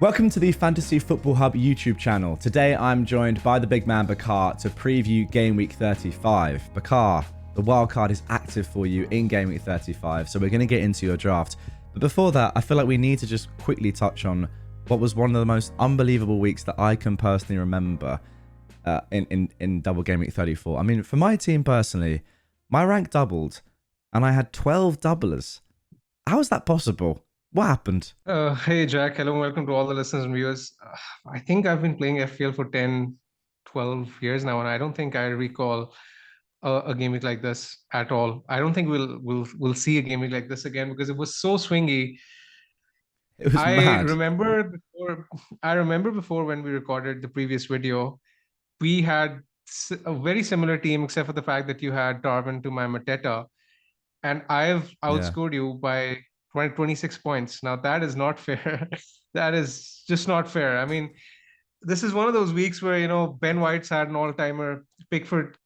Welcome to the Fantasy Football Hub YouTube channel. Today I'm joined by the big man Bakar to preview Game Week 35. Bakar, the wildcard is active for you in Game Week 35, so we're going to get into your draft. But before that, I feel like we need to just quickly touch on what was one of the most unbelievable weeks that I can personally remember in double Game Week 34. I mean, for my team personally, my rank doubled and I had 12 doublers. How is that possible? What happened? Hey Jack, hello and welcome to all the listeners and viewers. I think I've been playing FPL for 10, 12 years now, and I don't think I recall a game week like this at all. I don't think we'll see a game week like this again because it was so swingy. It was I mad. remember before I remember before when we recorded the previous video, we had a very similar team except for the fact that you had Darwin to my Mateta, and I've Yeah. outscored you by 26 points. Now that is not fair. That is just not fair. I mean, this is one of those weeks where, Ben White's had an all-timer. Pickford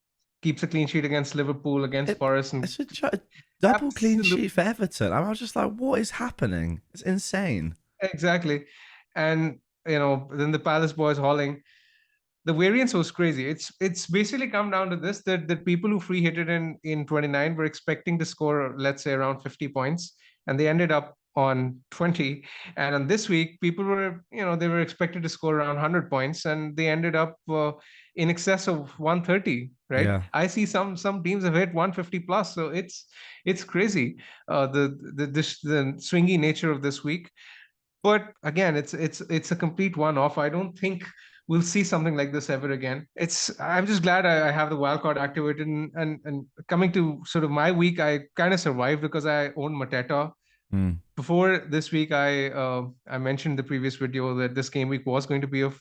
keeps a clean sheet against Liverpool, against Forest, and It's a double clean absolutely sheet for Everton. I was just like, what is happening? It's insane. exactly. And then the Palace boys hauling. The variance was crazy. It's basically come down to this that people who free hit it in 29 were expecting to score, let's say, around 50 points, and they ended up on 20. And on this week, people were, they were expected to score around 100 points, and they ended up in excess of 130. Right? Yeah. I see some teams have hit 150 plus, so it's crazy. The swingy nature of this week. But again, it's a complete one-off. I don't think we'll see something like this ever again. I'm just glad I have the wildcard activated, and coming to sort of my week, I kind of survived because I own Mateta. Mm. Before this week, I mentioned in the previous video that this game week was going to be of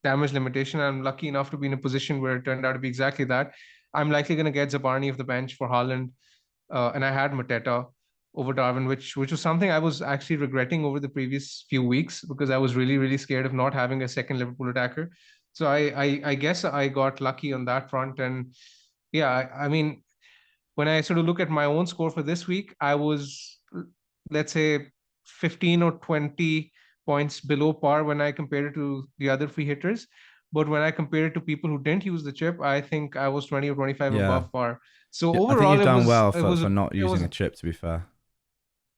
damage limitation. I'm lucky enough to be in a position where it turned out to be exactly that. I'm likely going to get Zabarni off the bench for Haaland, and I had Mateta over Darwin, which was something I was actually regretting over the previous few weeks because I was really scared of not having a second Liverpool attacker. So I guess I got lucky on that front, and yeah, I mean, when I sort of look at my own score for this week, I was, let's say, 15 or 20 points below par when I compared it to the other free hitters. But when I compare it to people who didn't use the chip, I think I was 20 or 25 Yeah. above par. So I think overall, you've it done was well it for, was for not it using was a chip, to be fair.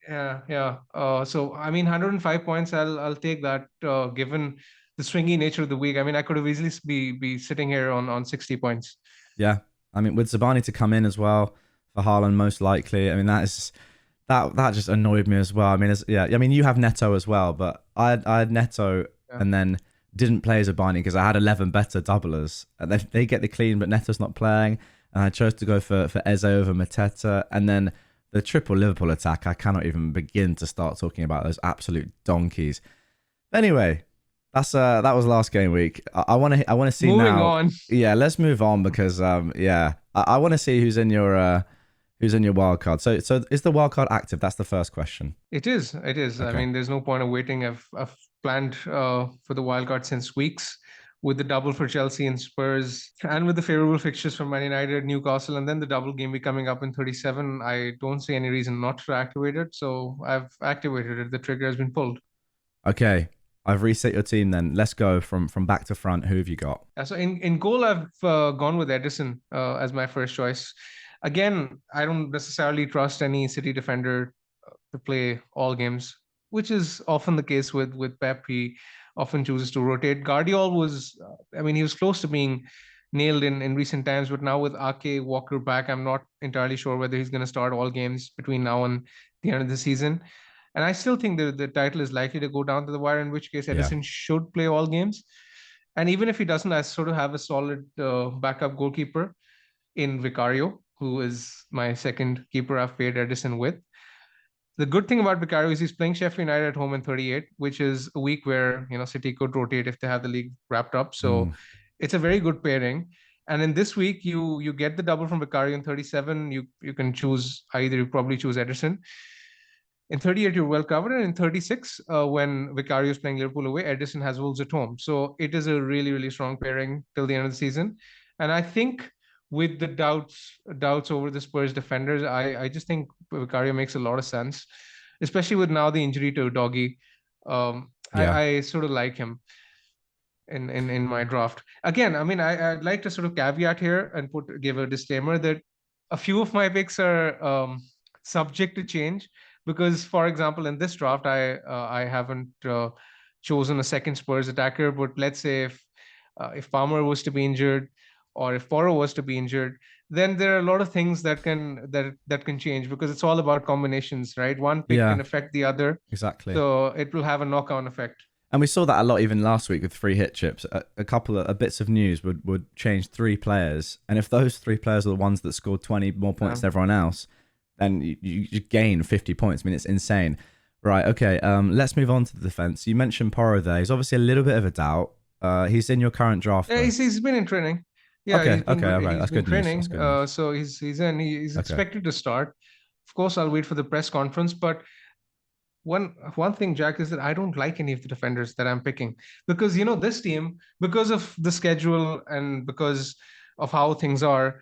yeah. So I mean, 105 points. I'll take that. Given the swingy nature of the week, I mean, I could have easily be sitting here on 60 points. Yeah. I mean, with Zabani to come in as well for Haaland, most likely. I mean, that just annoyed me as well. I mean, yeah. I mean, you have Neto as well, but I had Neto Yeah. and then didn't play Zabani because I had 11 better doublers. And they get the clean, but Neto's not playing. And I chose to go for Eze over Mateta. And then the triple Liverpool attack, I cannot even begin to start talking about those absolute donkeys. Anyway, that was last game week. I want to see Moving now. on. Yeah, let's move on because yeah, I want to see who's in your wild card. So is the wild card active? That's the first question. It is. It is. I Okay. mean, there's no point of waiting. I've planned for the wild card since weeks with the double for Chelsea and Spurs, and with the favorable fixtures from Man United, Newcastle, and then the double game week coming up in 37. I don't see any reason not to activate it, so I've activated it. The trigger has been pulled. Okay. I've reset your team then. Let's go from back to front. Who have you got? So in goal, I've gone with Edison as my first choice. Again, I don't necessarily trust any City defender to play all games, which is often the case with Pep. He often chooses to rotate. Guardiola was, I mean, he was close to being nailed in recent times, but now with Ake Walker back, I'm not entirely sure whether he's going to start all games between now and the end of the season. And I still think the title is likely to go down to the wire, in which case Yeah. Edison should play all games. And even if he doesn't, I sort of have a solid backup goalkeeper in Vicario, who is my second keeper I've paired Edison with. The good thing about Vicario is he's playing Sheffield United at home in 38, which is a week where City could rotate if they have the league wrapped up. So it's a very good pairing. And in this week, you get the double from Vicario in 37. You can choose either. You probably choose Ederson. In 38, you're well covered. And in 36, when Vicario is playing Liverpool away, Ederson has Wolves at home. So it is a really strong pairing till the end of the season. And I think with the doubts over the Spurs defenders, I just think Vicario makes a lot of sense, especially with now the injury to Doggy. Yeah. I sort of like him in my draft. Again, I mean, I'd like to sort of caveat here and give a disclaimer that a few of my picks are subject to change because, for example, in this draft, I haven't chosen a second Spurs attacker. But let's say if Palmer was to be injured, or if Porro was to be injured, then there are a lot of things that can change because it's all about combinations, right? One pick Yeah, can affect the other, exactly. so it will have a knock-on effect. And we saw that a lot even last week with free hit chips. A couple of bits of news would change three players. And if those three players are the ones that scored 20 more points than everyone else, then you gain 50 points. I mean, it's insane. Right, okay, let's move on to the defense. You mentioned Porro there. He's obviously a little bit of a doubt. He's in your current draft. Yeah, he's been in training. Yeah, okay, he's that's been good news. training. That's good news. So he's expected to start. Of course, I'll wait for the press conference. But one thing, Jack, is that I don't like any of the defenders that I'm picking because this team, because of the schedule and because of how things are,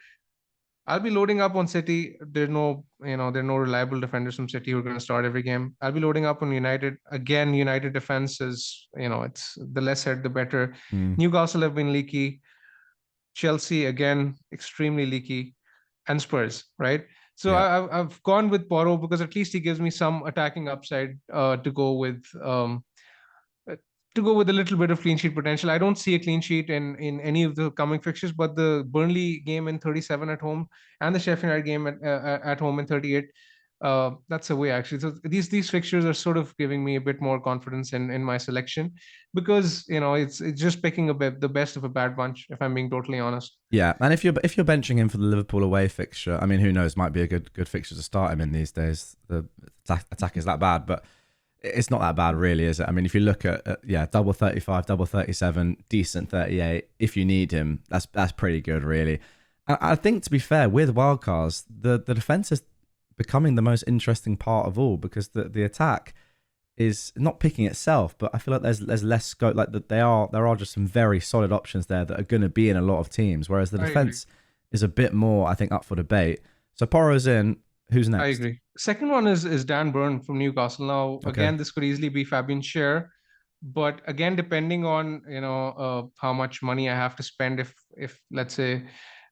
I'll be loading up on City. There are no reliable defenders from City who are going to start every game. I'll be loading up on United. Again, United defense is, it's the less said, the better. Newcastle have been leaky. Chelsea, again, extremely leaky. And Spurs, right? So Yeah. I've gone with Porro because at least he gives me some attacking upside to go with a little bit of clean sheet potential. I don't see a clean sheet in any of the coming fixtures, but the Burnley game in 37 at home and the Sheffield United game at home in 38, that's a way actually. So these fixtures are sort of giving me a bit more confidence in my selection because it's just picking the best of a bad bunch, if I'm being totally honest. Yeah, and if you're benching him for the Liverpool away fixture, I mean, who knows? Might be a good fixture to start him in these days. The attack is that bad, but it's not that bad, really, is it? I mean, if you look at double 35, double 37, decent 38. If you need him, that's pretty good, really. And I think, to be fair, with wildcards, the defense is becoming the most interesting part of all because the attack is not picking itself, but I feel like there's less scope. Like that, there are just some very solid options there that are going to be in a lot of teams, whereas the defense is a bit more, I think, up for debate. So Porro's in. Who's next? I agree. Second one is Dan Burn from Newcastle. Now, again, this could easily be Fabian Schär, but again, depending on how much money I have to spend, if let's say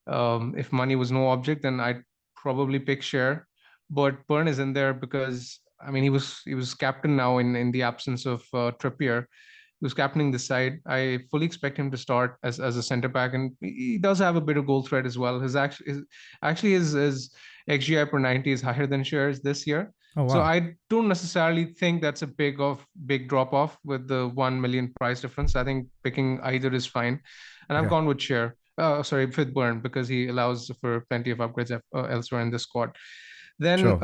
if money was no object, then I'd probably pick Schär. But Burn is in there because I mean he was captain now in the absence of Trippier. He was captaining the side. I fully expect him to start as a centre back, and he does have a bit of goal threat as well. His XGI per 90 is higher than Schär's this year. Oh, wow. So I don't necessarily think that's a big drop off with the 1 million price difference. I think picking either is fine, and I've gone with Schär. Sorry, with Burn because he allows for plenty of upgrades elsewhere in the squad. Then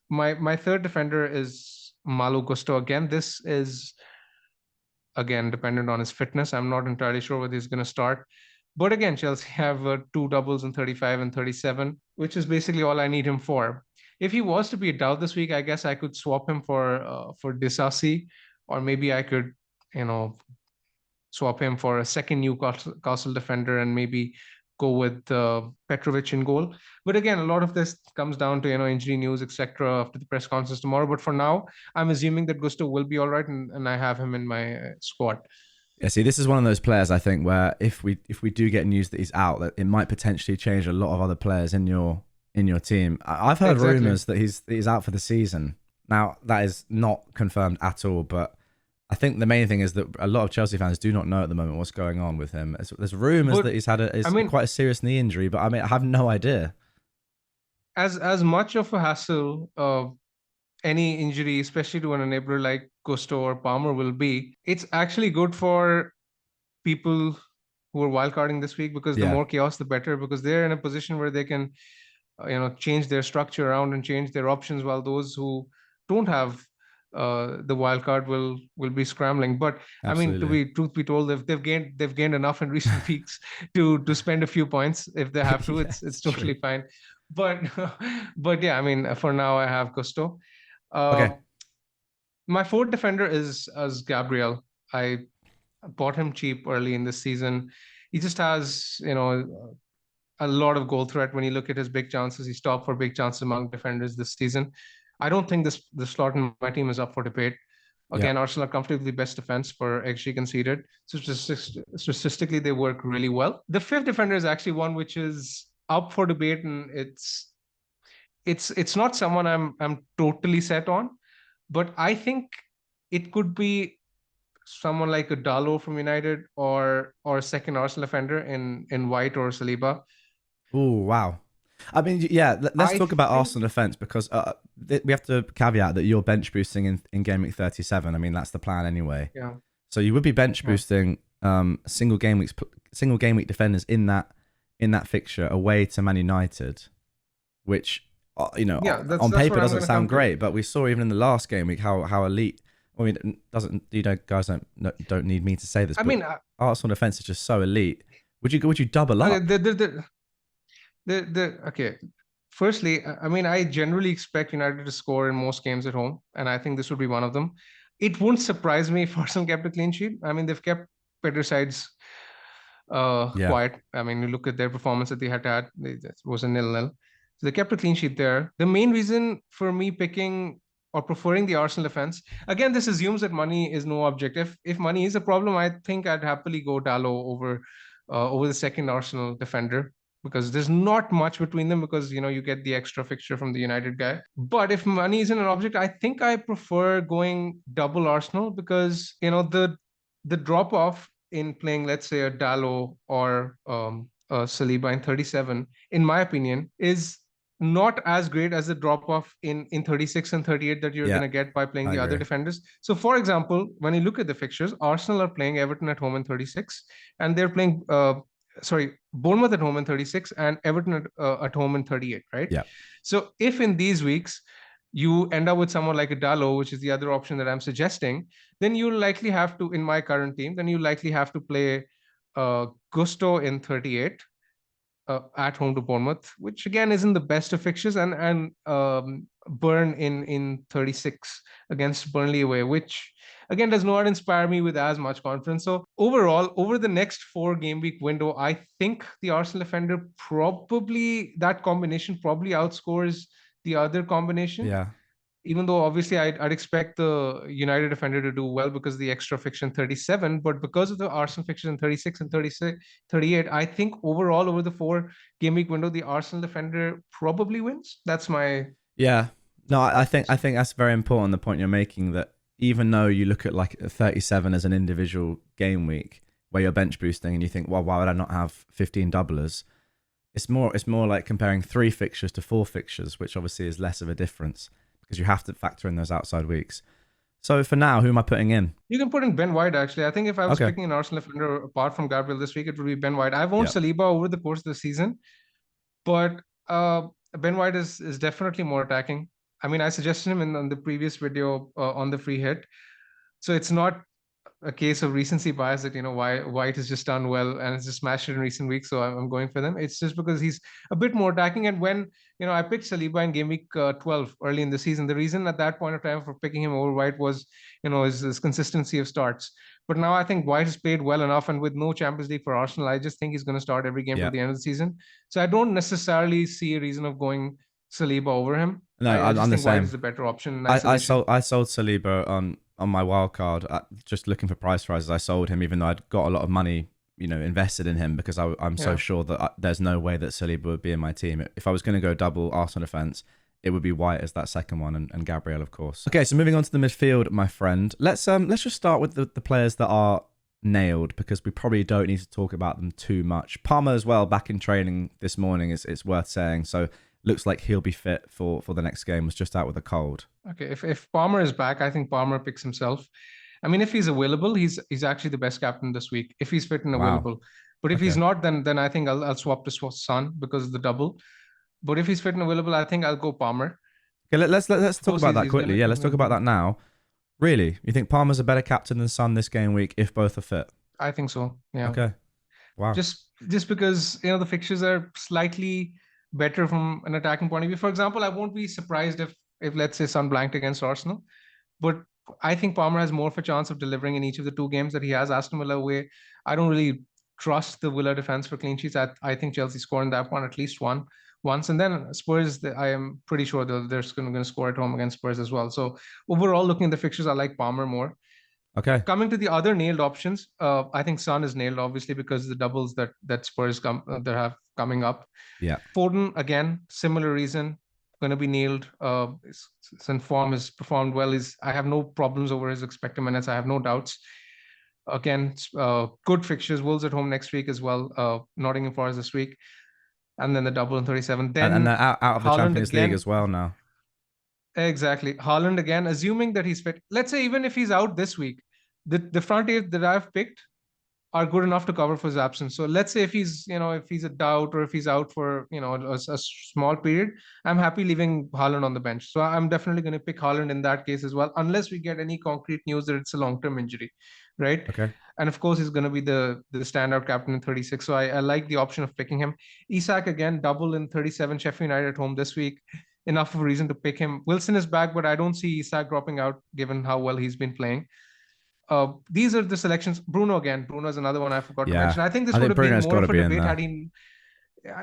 my third defender is Malo Gusto. Again, this is dependent on his fitness. I'm not entirely sure whether he's going to start. But again, Chelsea have two doubles in 35 and 37, which is basically all I need him for. If he was to be a doubt this week, I guess I could swap him for Disasi, or maybe I could, swap him for a second Newcastle defender and maybe go with Petrovic in goal. But again, a lot of this comes down to injury news, etc. after the press conference tomorrow. But for now, I'm assuming that Gusto will be all right, and I have him in my squad. Yeah, see, this is one of those players I think where if we do get news that he's out, that it might potentially change a lot of other players in your team. I've heard rumors that he's out for the season. Now that is not confirmed at all, but I think the main thing is that a lot of Chelsea fans do not know at the moment what's going on with him. There's rumors that he's had quite a serious knee injury, but I mean I have no idea. As much of a hassle any injury, especially to an enabler like Gusto or Palmer will be, it's actually good for people who are wildcarding this week because the more chaos, the better, because they're in a position where they can, change their structure around and change their options, while those who don't have the wildcard will be scrambling. But Absolutely. I mean, truth be told, they've gained enough in recent weeks to spend a few points if they have to. It's totally fine. But yeah, I mean, for now I have Gusto. My fourth defender is Gabriel. I bought him cheap early in this season. He just has, a lot of goal threat. When you look at his big chances, he's top for big chances among defenders this season. I don't think the slot in my team is up for debate. Again, Arsenal are comfortably best defense per XG conceded. So statistically, they work really well. The fifth defender is actually one which is up for debate, and it's not someone I'm totally set on, but I think it could be someone like a Dalot from United or second Arsenal defender in White or Saliba. Oh, wow. I mean, yeah, let's talk about Arsenal defense, because we have to caveat that you're bench boosting in Game Week 37. I mean, that's the plan anyway. Yeah. So you would be bench boosting single game week defenders in that fixture away to Man United, which on paper doesn't sound great, but we saw even in the last game week how elite. I mean, guys don't need me to say this. I mean, Arsenal defense is just so elite. Would you double up? Okay. Firstly, I mean, I generally expect United to score in most games at home, and I think this would be one of them. It wouldn't surprise me if Arsenal kept a clean sheet. I mean, they've kept better sides quiet. I mean, you look at their performance that they had to add, it was a 0-0. So they kept a clean sheet there. The main reason for me picking or preferring the Arsenal defense, again, this assumes that money is no object. If money is a problem, I think I'd happily go Dalot over the second Arsenal defender, because there's not much between them, because you get the extra fixture from the United guy. But if money isn't an object, I think I prefer going double Arsenal, because the drop off in playing, let's say, a Dalot or a Saliba in 37, in my opinion, is not as great as the drop off in 36 and 38 that you're going to get by playing the other defenders. So, for example, when you look at the fixtures, Arsenal are playing Everton at home in 36, and they're playing Bournemouth at home in 36 and Everton at home in 38, right? Yeah. So if in these weeks you end up with someone like a Dalot, which is the other option that I'm suggesting, then you'll likely have to, in my current team, then you likely have to play Gusto in 38 at home to Bournemouth, which again isn't the best of fixtures, and Burn in 36 against Burnley away, which again does not inspire me with as much confidence. So overall, over the next 4 game week window, I think the Arsenal defender that combination probably outscores the other combination. Yeah. Even though obviously I'd expect the United defender to do well because of the extra fixture in 37, but because of the Arsenal fixture in 36 and 38, I think overall over the 4 game week window, the Arsenal defender probably wins. That's my... Yeah. No, I think that's very important, the point you're making, that even though you look at like 37 as an individual game week where you're bench boosting and you think, well, why would I not have 15 doublers? It's more like comparing 3 fixtures to 4 fixtures, which obviously is less of a difference, because you have to factor in those outside weeks. So for now, who am I putting in? You can put in Ben White, actually. I think if I was picking an Arsenal defender apart from Gabriel this week, it would be Ben White. I've owned Saliba over the course of the season, but Ben White is definitely more attacking. I mean, I suggested him in the previous video on the free hit. So it's not a case of recency bias that, White has just done well and has just smashed it in recent weeks, so I'm going for them. It's just because he's a bit more attacking. And when, I picked Saliba in game week 12 early in the season, the reason at that point of time for picking him over White was, his consistency of starts. But now I think White has played well enough, and with no Champions League for Arsenal, I just think he's going to start every game till the end of the season. So I don't necessarily see a reason of going Saliba over him. No, I just think White is the better option. I sold Saliba on my wildcard, just looking for price rises. I sold him even though I'd got a lot of money, invested in him, because I'm so sure that there's no way that Saliba would be in my team. If I was going to go double Arsenal defense, it would be White as that second one, and Gabriel, of course. Okay, so moving on to the midfield, my friend. Let's just start with the players that are nailed, because we probably don't need to talk about them too much. Palmer as well, back in training this morning, it's worth saying. So looks like he'll be fit for the next game. Was just out with a cold. Okay, if Palmer is back, I think Palmer picks himself. I mean, if he's available, he's actually the best captain this week, if he's fit and available. But if he's not, then I think I'll swap to Son because of the double. But if he's fit and available, I think I'll go Palmer. Okay, let's talk about that quickly. Yeah, let's talk about that now. Really? You think Palmer's a better captain than Son this game week if both are fit? I think so, yeah. Okay. Wow. Just because, the fixtures are slightly better from an attacking point of view. For example, I won't be surprised if let's say Son blanked against Arsenal, but I think Palmer has more of a chance of delivering in each of the 2 games that he has. Aston Villa away, I don't really trust the Villa defense for clean sheets. I think Chelsea score in that one, at least one. once. And then Spurs, I am pretty sure they're going to score at home against Spurs as well. So overall, looking at the fixtures, I like Palmer more. Okay. Coming to the other nailed options, I think Son is nailed, obviously, because of the doubles that Spurs that have coming up. Yeah. Foden, again, similar reason, going to be nailed. His form has performed well. I have no problems over his expected minutes. I have no doubts. Again, good fixtures. Wolves at home next week as well. Nottingham Forest this week. And then the double in 37. Then and they're out of the Haaland Champions again, League as well now. Exactly. Haaland again, assuming that he's fit. Let's say even if he's out this week, the front eight that I've picked are good enough to cover for his absence. So let's say if he's a doubt or if he's out for a small period, I'm happy leaving Haaland on the bench. So I'm definitely going to pick Haaland in that case as well, unless we get any concrete news that it's a long-term injury, right? Okay. And of course, he's going to be the standout captain in 36. So I like the option of picking him. Isak again, double in 37. Sheffield United at home this week. Enough of a reason to pick him. Wilson is back, but I don't see Isak dropping out given how well he's been playing. These are the selections. Bruno again. Bruno is another one I forgot to mention. I think this would have been more of a debate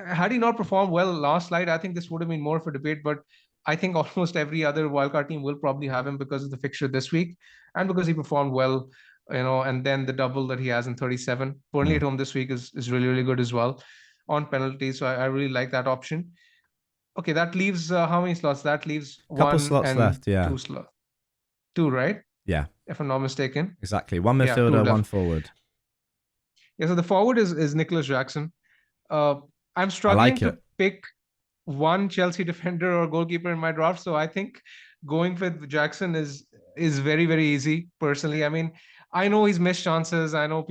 had he not performed well last night. I think this would have been more of a debate, but I think almost every other wildcard team will probably have him because of the fixture this week and because he performed well, and then the double that he has in 37. Burnley at home this week is really, really good as well on penalties. So I really like that option. Okay, that leaves how many slots? That leaves couple slots left, yeah. 2 slots. 2, right? Yeah. If I'm not mistaken. One midfielder, one forward. Yeah, so the forward is Nicholas Jackson. I'm struggling to pick one Chelsea defender or goalkeeper in my draft, so I think going with Jackson is very, very easy, personally. I mean, I know he's missed chances. I know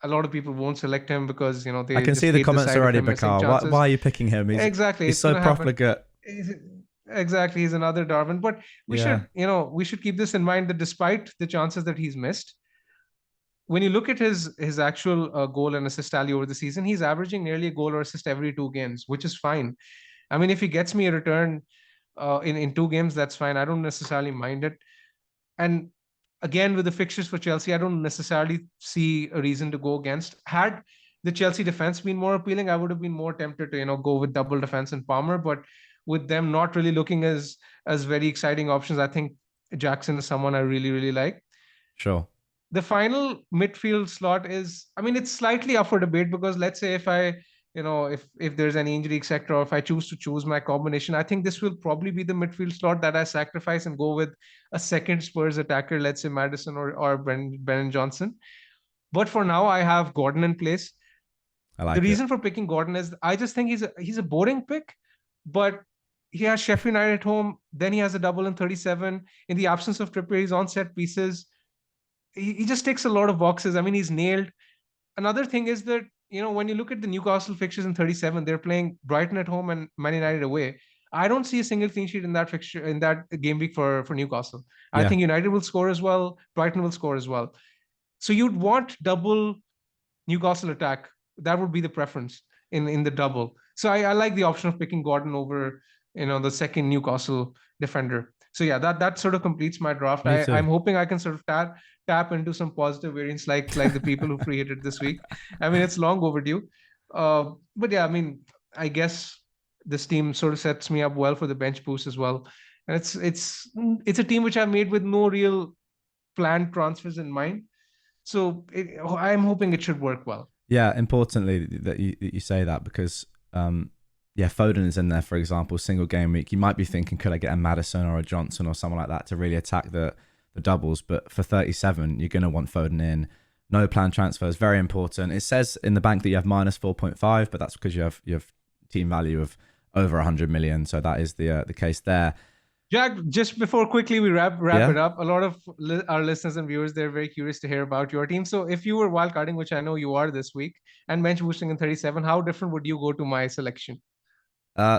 a lot of people won't select him because, they I can see the comments already, Bakar. Why are you picking him? Exactly. He's so profligate. Exactly, he's another Darwin, but we should keep this in mind that despite the chances that he's missed, when you look at his actual goal and assist tally over the season, he's averaging nearly a goal or assist every 2 games, which is fine. I mean, if he gets me a return in 2 games, that's fine. I don't necessarily mind it. And again, with the fixtures for Chelsea, I don't necessarily see a reason to go against. Had the Chelsea defense been more appealing, I would have been more tempted to go with double defense and Palmer, but with them not really looking as very exciting options, I think Jackson is someone I really, really like. Sure. The final midfield slot is, I mean, it's slightly up for debate because let's say if I, if there's any injury, etc., or if I choose my combination, I think this will probably be the midfield slot that I sacrifice and go with a second Spurs attacker, let's say Maddison or Brennan Johnson. But for now, I have Gordon in place. The reason for picking Gordon is I just think he's a boring pick, but he has Sheffield United at home. Then he has a double in 37. In the absence of Trippier, he's on set pieces. He just ticks a lot of boxes. I mean, he's nailed. Another thing is that, when you look at the Newcastle fixtures in 37, they're playing Brighton at home and Man United away. I don't see a single clean sheet in that fixture, in that game week for Newcastle. I think United will score as well. Brighton will score as well. So you'd want double Newcastle attack. That would be the preference in the double. So I like the option of picking Gordon over, the second Newcastle defender. So yeah, that sort of completes my draft. I'm hoping I can sort of tap into some positive variants like the people who free hit it this week. I mean, it's long overdue. But yeah, I mean, I guess this team sort of sets me up well for the bench boost as well. And it's a team which I've made with no real planned transfers in mind. So I'm hoping it should work well. Yeah, importantly that you say that because Foden is in there, for example, single game week. You might be thinking, could I get a Maddison or a Johnson or someone like that to really attack the doubles? But for 37, you're going to want Foden in. No planned transfers, very important. It says in the bank that you have minus 4.5, but that's because you have team value of over 100 million. So that is the case there. Jack, just before quickly we wrap it up, a lot of our listeners and viewers, they're very curious to hear about your team. So if you were wildcarding, which I know you are this week, and bench boosting in 37, how different would you go to my selection?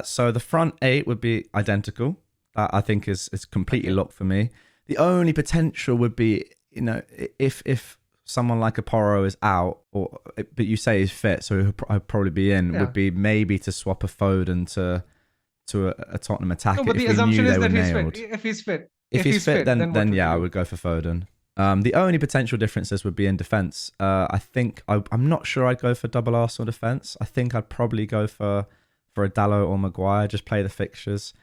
So the front 8 would be identical. I think is completely locked for me. The only potential would be, if someone like a Porro is out, but you say he's fit, so he'll probably be in, would be maybe to swap a Foden to a Tottenham attacker. No, but the assumption is that he's fit. If he's fit. If he's fit, then I would go for Foden. The only potential differences would be in defence. I think I'm not sure I'd go for double Arsenal defence. I think I'd probably go for for a Dallo or Maguire. Just play the fixtures.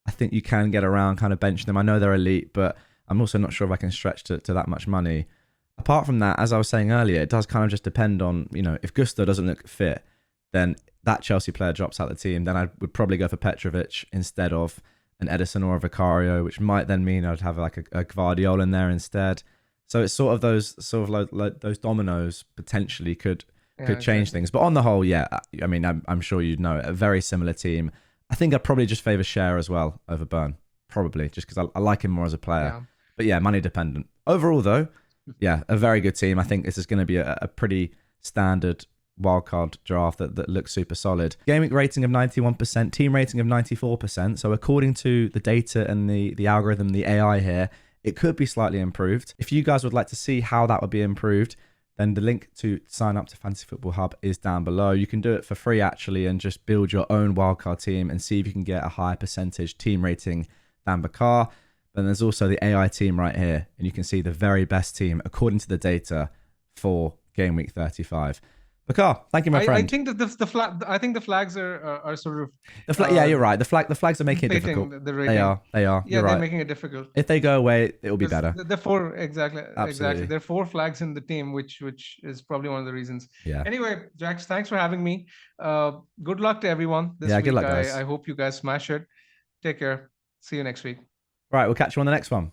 I think you can get around kind of benching them. I know they're elite, but I'm also not sure if I can stretch to that much money. Apart from that, as I was saying earlier, it does kind of just depend on, if Gusto doesn't look fit, then that Chelsea player drops out the team. Then I would probably go for Petrovic instead of an Edison or a Vicario, which might then mean I'd have like a Gvardiol in there instead. So it's sort of those dominoes potentially could change things. But on the whole, yeah, I mean, I'm sure you'd know it, a very similar team. I think I'd probably just favour Cher as well over Burn, probably, just because I like him more as a player. Yeah. But yeah, money dependent. Overall, though, yeah, a very good team. I think this is going to be a pretty standard wildcard draft that looks super solid. Game week rating of 91%, team rating of 94%. So according to the data and the algorithm, the AI here, it could be slightly improved. If you guys would like to see how that would be improved, then the link to sign up to Fantasy Football Hub is down below. You can do it for free actually and just build your own wildcard team and see if you can get a higher percentage team rating than Bakar. Then there's also the AI team right here, and you can see the very best team according to the data for Game Week 35. Bakar, thank you, my friend. I think that the flags are sort of yeah, you're right. The flags are making it difficult. They are. Yeah, you're they're right. making it difficult. If they go away, it will be better. There are four exactly. There are 4 flags in the team, which is probably one of the reasons. Yeah. Anyway, Jax, thanks for having me. Good luck to everyone this week. Good luck, guys. I hope you guys smash it. Take care. See you next week. Right, we'll catch you on the next one.